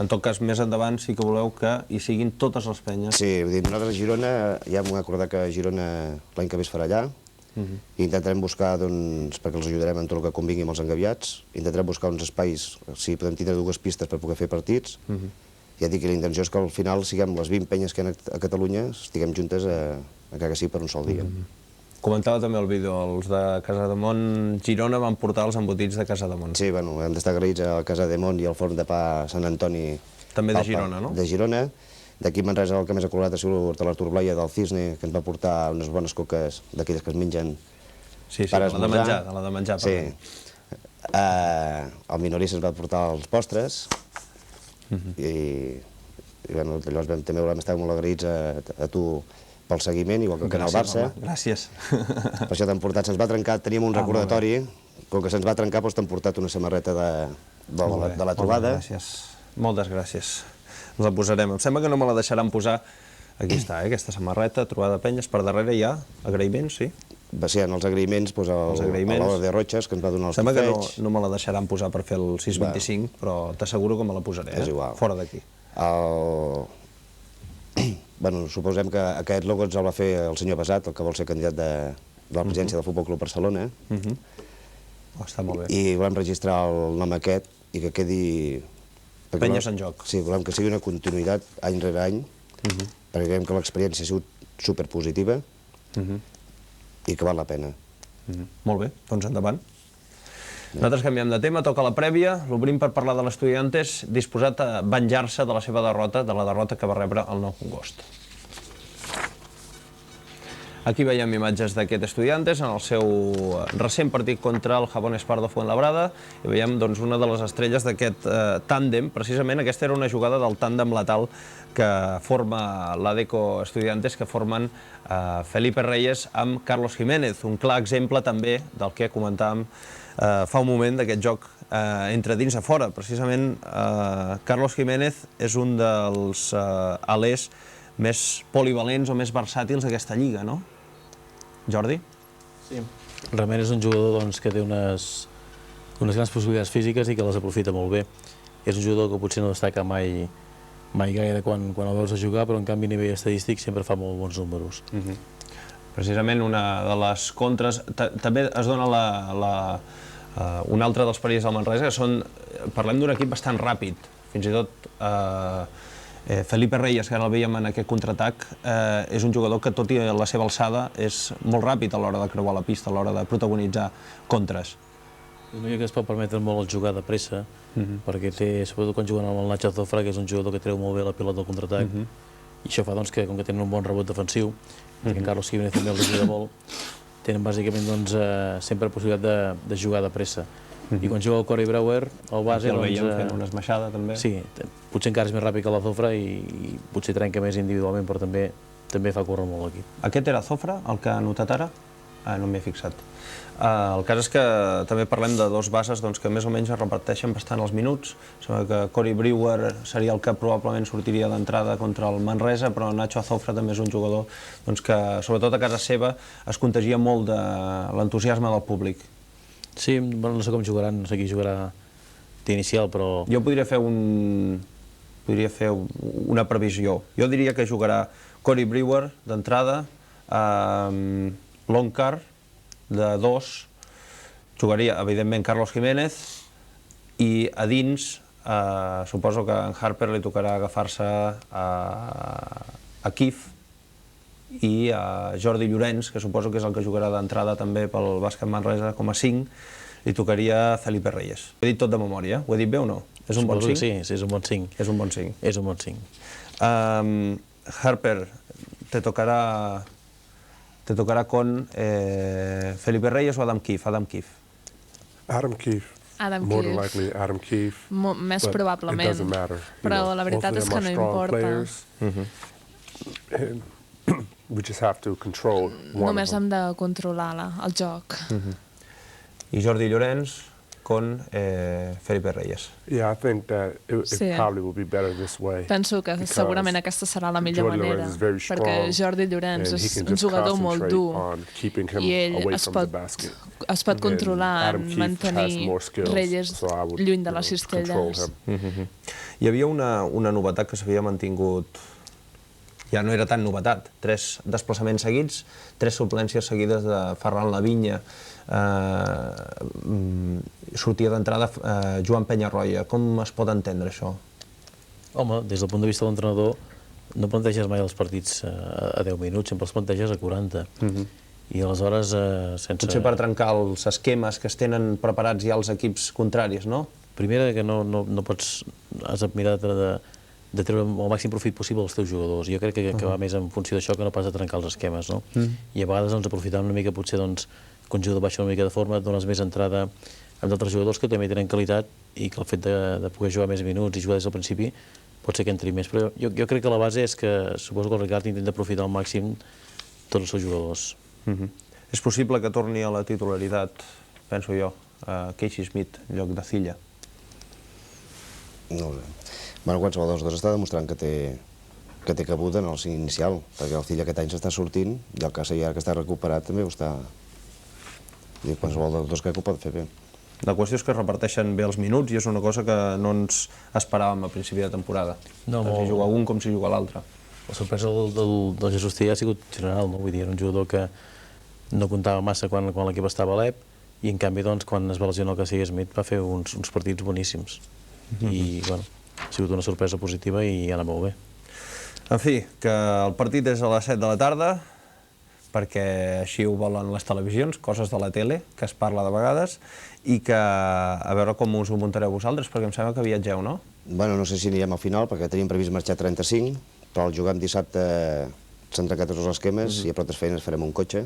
En tot cas, més endavant sí que voleu que hi siguin totes les penyes. Sí, nosaltres a Girona ja hem acordat que Girona l'any que ve es farà allà. Intentarem buscar, perquè els ajudarem en tot el que convingui amb els engaviats, intentarem buscar uns espais, si podem tindre dues pistes per poder fer partits. Ja dic que la intenció és que al final siguem les 20 penyes que hi ha a Catalunya, estiguem juntes encara que sigui per un sol dia. Comentava també el vídeo, els de Casademont Girona van portar els embotits de Casademont. Sí, bueno, hem d'estar agraïts al Casademont i al Forn de Pa Sant Antoni. També de Girona, no? De Girona. D'aquí a Manresa el que més ha col·laborat ha sigut l'Artur Blaia del Cisne, que ens va portar unes bones coques d'aquelles que es mengen per esmorzar. de la de menjar. Sí. El Minorí se'ns va portar els postres i llavors també volem estar molt agraïts a tu pel seguiment, igual que el Canal Barça. Gràcies. Per això t'han portat, se'ns va trencar, teníem un recordatori, com que se'ns va trencar t'han portat una samarreta de la trobada. Moltes gràcies. Ens la posarem. Em sembla que no me la deixaran posar. Aquí està, aquesta samarreta, trobada de penyes. Per darrere hi ha agraïments, sí? Sí, en els agraïments, l'Ola de Rotxes, que ens va donar els tufeig. Sembla que no me la deixaran posar per fer el 625, però t'asseguro que me la posaré, fora d'aquí. Bueno, suposem que aquest logo ens el va fer el senyor Basat, el que vol ser candidat de la presidència del Futbol Club Barcelona. Està molt bé. I volem registrar el nom aquest i que quedi... Penyes en joc. Sí, volem que sigui una continuïtat any rere any, perquè creiem que l'experiència ha sigut superpositiva i que val la pena. Molt bé, doncs endavant. Nosaltres canviem de tema, toca la prèvia, l'obrim per parlar de l'Estudiantes, disposat a venjar-se de la seva derrota, de la derrota que va rebre el 9 d'agost. Aquí veiem imatges d'aquest Estudiantes en el seu recent partit contra el Jabón Espardo Fuenlabrada i veiem una de les estrelles d'aquest tàndem. Precisament aquesta era una jugada del tàndem letal que forma l'Adeco Estudiantes, que formen Felipe Reyes amb Carlos Jiménez, un clar exemple també del que comentàvem fa un moment d'aquest joc entre dins i fora. Precisament Carlos Jiménez és un dels alers més polivalents o més versàtils d'aquesta lliga, no? Jordi? Sí. Realment és un jugador que té unes grans possibilitats físiques i que les aprofita molt bé. És un jugador que potser no destaca mai gaire quan el veus a jugar, però en canvi a nivell estadístic sempre fa molt bons números. Precisament una de les contres... També es dona un altre dels perills del Manresa, que parlem d'un equip bastant ràpid, fins i tot Felipe Reyes, que ara el veiem en aquest contraatac, és un jugador que, tot i la seva alçada, és molt ràpid a l'hora de creuar la pista, a l'hora de protagonitzar contres. És una que es pot permetre molt el jugar de pressa, perquè té, sobretot quan juguen amb el Nacho Zofra, que és un jugador que treu molt bé la pilota del contraatac, i això fa que, com que tenen un bon rebot defensiu, perquè en Carlos Jiménez també els ajuda molt, tenen bàsicament sempre possibilitat de jugar de pressa. I quan juga el Corey Brewer, el base... Aquí el veiem fent una esmaixada, també. Sí, potser encara és més ràpid que la Zofra i potser trenca més individualment, però també fa córrer molt l'equip. Aquest era Zofra, el que ha notat ara? No m'hi he fixat. El cas és que també parlem de dos bases que més o menys es reparteixen bastant els minuts. Sembla que Corey Brewer seria el que probablement sortiria d'entrada contra el Manresa, però Nacho Zofra també és un jugador que, sobretot a casa seva, es contagia molt de l'entusiasme del públic. Sí, no sé com jugaran, no sé qui jugarà d'inicial, però... Jo podria fer una previsió. Jo diria que jugarà Corey Brewer d'entrada, Loncar de 2, jugaria evidentment Carlos Jiménez i a dins suposo que a en Harper li tocarà agafar-se a Kif i Jordi Llorenç, que suposo que és el que jugarà d'entrada també pel Bàsquet Manresa com a 5, li tocaria Felipe Reyes. Ho he dit tot de memòria, ho he dit bé o no? És un bon 5? Sí, és un bon 5. És un bon 5. És un bon 5. Harper, te tocará con Felipe Reyes o Adam Keefe? Adam Keefe. More than likely Adam Keefe. Més probablement. It doesn't matter. Però la veritat és que no importa. We just have to control one. Només hem de controlar el joc. I Jordi Llorenç con Felipe Reyes. Yeah, I think that it probably will be better this way. Penso que segurament aquesta serà la millor manera, perquè Jordi Llorenç és un jugador molt dur i ell es pot controlar en mantenir Reyes lluny de les cistelles. Hi havia una novetat que s'havia mantingut, ja no era tan novetat, 3 desplaçaments seguits, 3 suplències seguides de Ferran Lavinya, sortia d'entrada Joan Penyarroia. Com es pot entendre això? Home, des del punt de vista de l'entrenador no planteges mai els partits a 10 minuts, sempre els planteges a 40. I aleshores sense... Potser per trencar els esquemes que es tenen preparats ja els equips contraris, no? Primera, que no pots... Has de mirar de treure el màxim profit possible als teus jugadors. Jo crec que va més en funció d'això que no pas de trencar els esquemes, no? I a vegades aprofitant una mica potser que un jugador baixa una mica de forma, et dones més entrada amb d'altres jugadors que també tenen qualitat i que el fet de poder jugar més minuts i jugar des del principi pot ser que entri més. Però jo crec que la base és que suposo que el Ricard intenta aprofitar al màxim tots els seus jugadors. És possible que torni a la titularitat, penso jo, a Casey Smith en lloc de Cilla? No ho sé. Bueno, qualsevol dels dos està demostrant que té cabuda en el 5 inicial, perquè el Cilla aquest any s'està sortint i el Castellà, que està recuperat, també ho està... I qualsevol dels dos crec que ho pot fer bé. La qüestió és que es reparteixen bé els minuts i és una cosa que no ens esperàvem a principi de temporada. Tant si juga un com si juga l'altre. La sorpresa del Jesús Cilla ha sigut general, no? Vull dir, era un jugador que no comptava massa quan l'equip estava a l'EP i en canvi, quan es va lesionar el Casey Smith va fer uns partits boníssims. I, bueno, ha sigut una sorpresa positiva i ha anat molt bé. En fi, que el partit és a les 7 de la tarda, perquè així ho volen les televisions, coses de la tele, que es parla de vegades, i que a veure com us ho muntareu vosaltres, perquè em sembla que viatgeu, no? Bueno, no sé si anirem al final, perquè teníem previst marxar 35, però al jugar dissabte s'han trencat tots els esquemes i a prop feines farem un cotxe,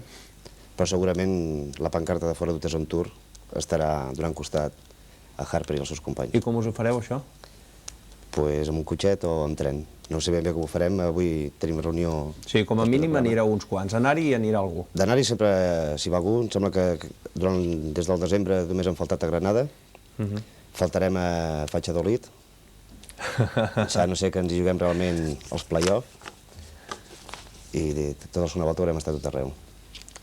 però segurament la pancarta de Fora d'Utes on Tour estarà donant costat a Harper i als seus companys. I com us ho fareu, això? Doncs amb un cotxet o amb tren. No sé ben bé com ho farem, avui tenim reunió... Sí, com a mínim anireu uns quants. Anar-hi anirà algú. D'anar-hi sempre s'hi va algú. Em sembla que des del desembre només hem faltat a Granada. Faltarem a Valladolid. No sé que ens hi juguem realment els play-off. I tota la segona volta haurem estat tot arreu.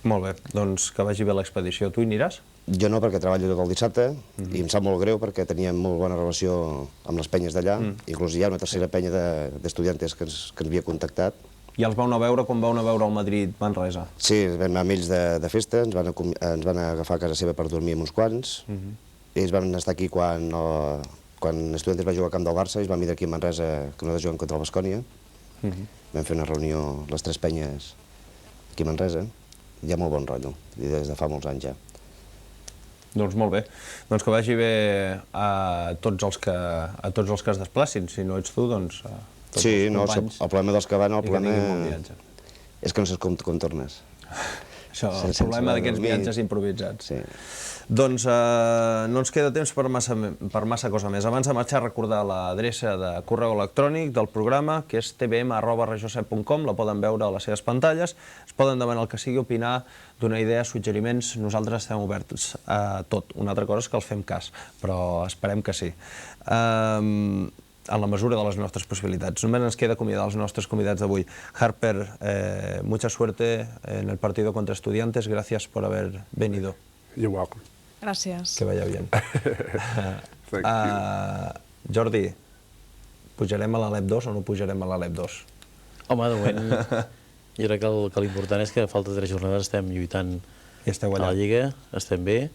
Molt bé, doncs que vagi bé l'expedició. Tu hi aniràs? Jo no, perquè treballo tot el dissabte i em sap molt greu perquè teníem molt bona relació amb les penyes d'allà. Inclús hi ha una tercera penya d'estudiantes que ens havia contactat. I els vau anar a veure com vau anar a veure el Madrid-Manresa? Sí, vam anar amb ells de festa, ens van agafar a casa seva per dormir amb uns quants. Ells van estar aquí quan Estudiantes va jugar al camp del Barça i es van vindre aquí a Manresa que nosaltres juguem contra el Baskonia. Vam fer una reunió, les 3 penyes, aquí a Manresa. Hi ha molt bon rotllo, des de fa molts anys ja. Doncs molt bé. Doncs que vagi bé a tots els que es desplacin. Si no ets tu, doncs tots els companys. El problema dels que van, el problema és que no saps com tornes. Això, el problema d'aquests viatges improvisats. Sí. Doncs no ens queda temps per massa cosa més. Abans de marxar, recordar l'adreça de correu electrònic del programa, que és tbm@regió7.com, la poden veure a les seves pantalles, es poden demanar el que sigui, opinar, donar idees, suggeriments, nosaltres estem oberts a tot. Una altra cosa és que els fem cas, però esperem que sí. En la mesura de les nostres possibilitats. Només ens queda acomiadar els nostres convidats d'avui. Harper, mucha suerte en el partido contra Estudiantes. Gracias por haber venido. You're welcome. Gràcies. Que vaya bien. Jordi, pujarem a l'Alep 2 o no pujarem a l'Alep 2? Home, de moment, jo crec que l'important és que a falta de 3 jornades estem lluitant a la Lliga, estem bé,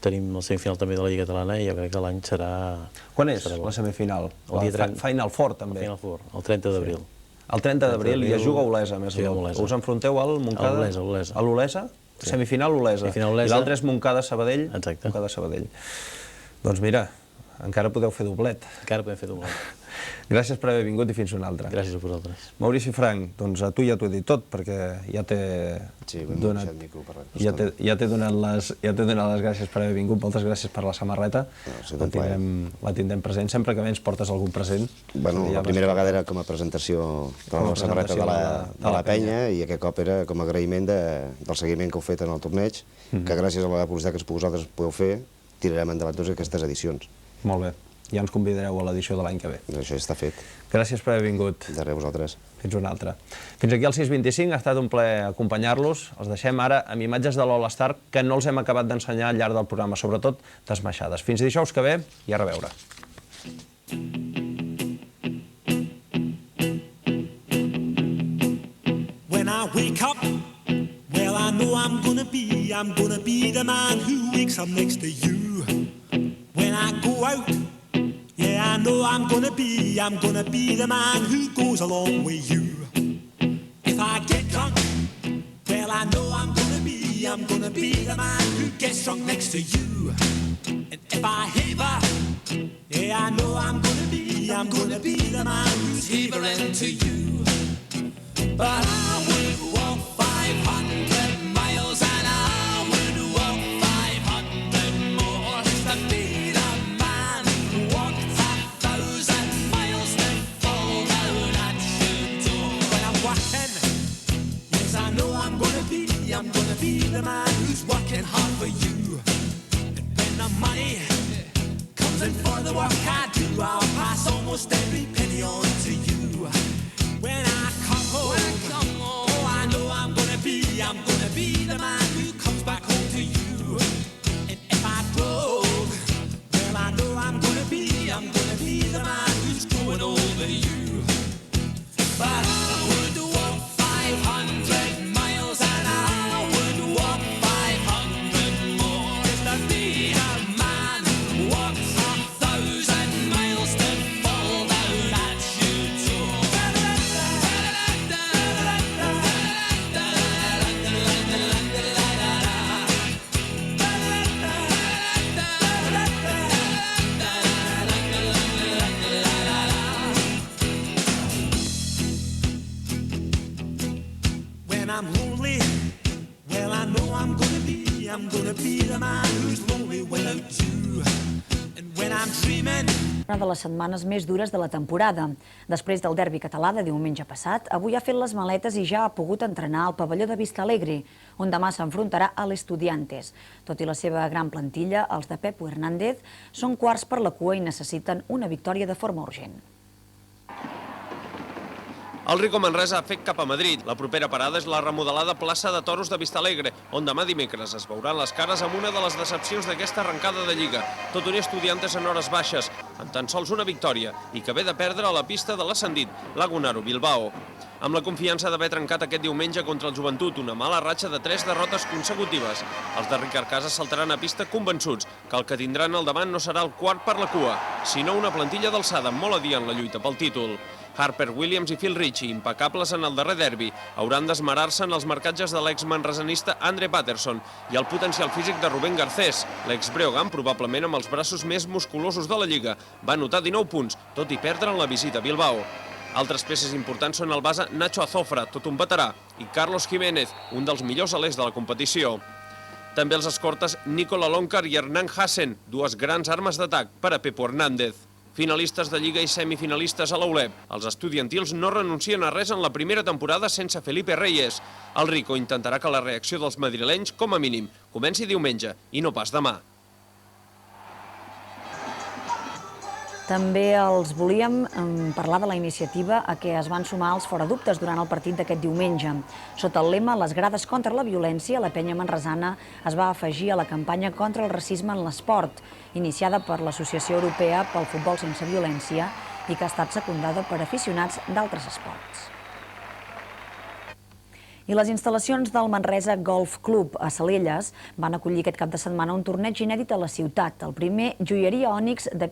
tenim el semifinal també de la Lliga Catalana i jo crec que l'any serà... Quan és la semifinal? La Final Four, també. La Final Four, el 30 d'abril. El 30 d'abril i es juga a Olesa, més o menys. Us enfronteu al Montcada? A l'Olesa? Semifinal Olesa. I l'altre és Montcada-Sabadell? Exacte. Montcada-Sabadell. Doncs mira, encara podeu fer doblet. Encara podem fer doblet. Gràcies per haver vingut i fins una altra. Gràcies a vosaltres. Maurici Frank, doncs a tu ja t'ho he dit tot, perquè ja t'he donat les gràcies per haver vingut, moltes gràcies per la samarreta. La tindrem present, sempre que vens portes algun present. Bueno, la primera vegada era com a presentació de la samarreta de la penya i aquest cop era com a agraïment del seguiment que heu fet en el torneig, que gràcies a la publicitat que vosaltres podeu fer tirarem endavant totes aquestes edicions. Molt bé. Ja ens convidareu a l'edició de l'any que ve. Això està fet. Gràcies per haver vingut. De res, vosaltres. Fins una altra. Fins aquí el 625, ha estat un plaer acompanyar-los. Els deixem ara amb imatges de l'All-Star que no els hem acabat d'ensenyar al llarg del programa, sobretot d'esmaixades. Fins dijous que ve i a reveure. When I wake up, well I know I'm gonna be the man who wakes up next to you. When I go out, yeah, I know I'm gonna be the man who goes along with you. If I get drunk, well, I know I'm gonna be the man who gets drunk next to you. And if I haver, yeah, I know I'm gonna be the man who's havering to you. But I would walk 500 miles and I would walk 500 more just to be the man who walked 1,000 miles to fall down at your door. When I'm working, yes, I know I'm gonna be the man who's working hard for you. And when the money comes in for the work I do, I'll pass almost every penny on to you. When I come home, oh, I know I'm gonna be the man who comes back home to you. And if I broke, well, I know I'm gonna be the man who's growing over you. But I would walk 500 miles and I would walk 500 more just to be the man who walks 1,000 miles to fall down at your door. When I'm lonely, well, I know I'm gonna be the man who's lonely without you. And when I'm dreaming, Una de les setmanes més dures de la temporada. Després del derbi català de diumenge passat, avui ha fet les maletes i ja ha pogut entrenar al pavelló de Vista Alegre, on demà s'enfrontarà a l'Estudiantes. Tot i la seva gran plantilla, els de Pepo Hernández són quarts per la cua i necessiten una victòria de forma urgent. El Rico Manresa ha fet cap a Madrid. La propera parada és la remodelada plaça de Toros de Vista Alegre, on demà dimecres es veuran les cares amb una de les decepcions d'aquesta arrencada de Lliga. Tot un Estudiantes en hores baixes, amb tan sols una victòria, i que ve de perdre a la pista de l'ascendit, Lagunaro Bilbao. Amb la confiança d'haver trencat aquest diumenge contra el Joventut una mala ratxa de 3 derrotes consecutives. Els de Ricard Casas saltaran a pista convençuts que el que tindran al davant no serà el quart per la cua, sinó una plantilla d'alçada molt adient la lluita pel títol. Harper Williams i Phil Ritchie, impecables en el darrer derbi, hauran d'esmerar-se en els marcatges de l'ex-manresanista Andre Patterson i el potencial físic de Rubén Garcés. L'ex-Breogán, probablement amb els braços més musculosos de la Lliga, va anotar 19 punts, tot i perdre en la visita a Bilbao. Altres peces importants són el base Nacho Azofra, tot un veterà, i Carlos Jiménez, un dels millors alers de la competició. També els escortes Nicola Loncar i Hernán Hassen, dues grans armes d'atac per a Pepo Hernández. Finalistes de Lliga i semifinalistes a l'Aulep. Els estudiantils no renuncien a res en la primera temporada sense Felipe Reyes. El Rico intentarà que la reacció dels madrilenys, com a mínim, comenci diumenge i no pas demà. També els volíem parlar de la iniciativa a què es van sumar els foradubtes durant el partit d'aquest diumenge. Sota el lema Les grades contra la violència, la penya manresana es va afegir a la campanya contra el racisme en l'esport, iniciada per l'Associació Europea pel Futbol Sense Violència i que ha estat secundada per aficionats d'altres esports. I les instal·lacions del Manresa Golf Club a Salelles van acollir aquest cap de setmana un torneig inèdit a la ciutat, el primer Joieria Ònix de